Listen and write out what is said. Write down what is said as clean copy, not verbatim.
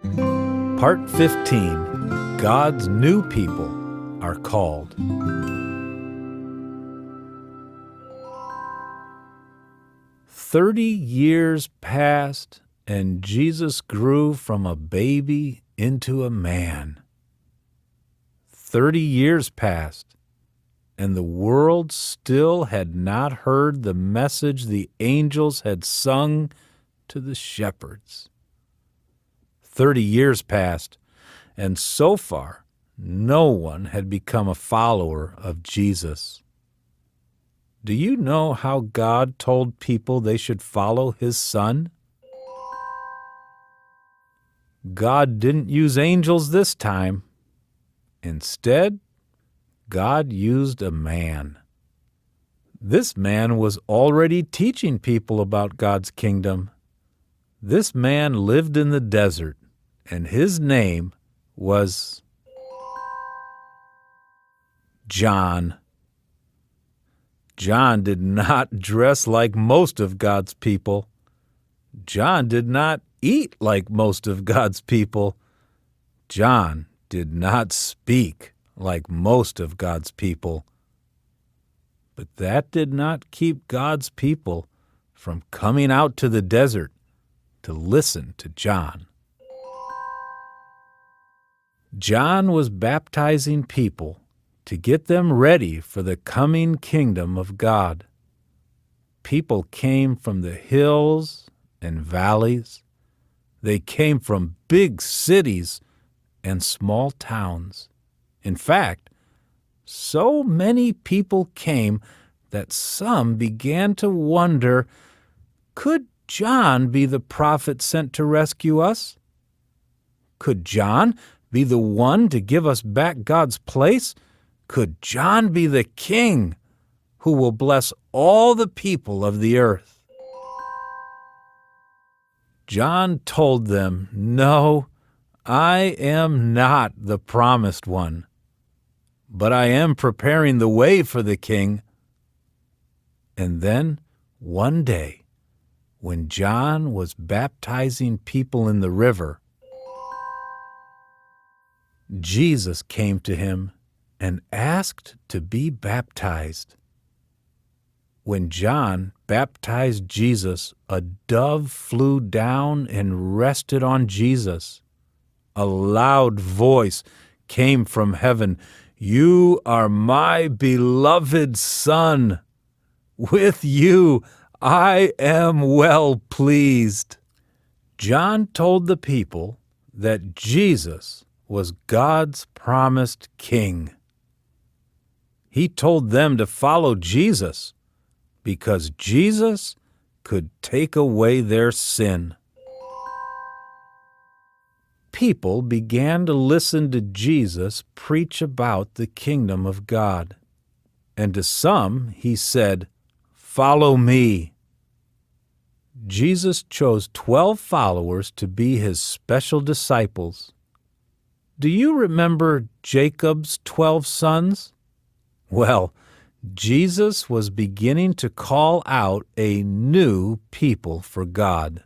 Part 15. God's new people are called. "30 years passed, and Jesus grew from a baby into a man." 30 years passed, and the world still had not heard the message the angels had sung to the shepherds. 30 years passed, and so far, no one had become a follower of Jesus. Do you know how God told people they should follow His Son? God didn't use angels this time. Instead, God used a man. This man was already teaching people about God's kingdom. This man lived in the desert, and his name was John. John did not dress like most of God's people. John did not eat like most of God's people. John did not speak like most of God's people. But that did not keep God's people from coming out to the desert to listen to John. John was baptizing people to get them ready for the coming kingdom of God. People came from the hills and valleys. They came from big cities and small towns. In fact, so many people came that some began to wonder, could John be the prophet sent to rescue us? Could John be the one to give us back God's place? Could John be the king who will bless all the people of the earth? John told them, "No, I am not the promised one, but I am preparing the way for the king." And then, one day, when John was baptizing people in the river, Jesus came to him and asked to be baptized. When John baptized Jesus, a dove flew down and rested on Jesus. A loud voice came from heaven, "You are my beloved Son. With you I am well pleased." John told the people that Jesus was God's promised king. He told them to follow Jesus because Jesus could take away their sin. People began to listen to Jesus preach about the kingdom of God. And to some he said, "Follow me." Jesus chose 12 followers to be his special disciples. Do you remember Jacob's 12 sons? Well, Jesus was beginning to call out a new people for God.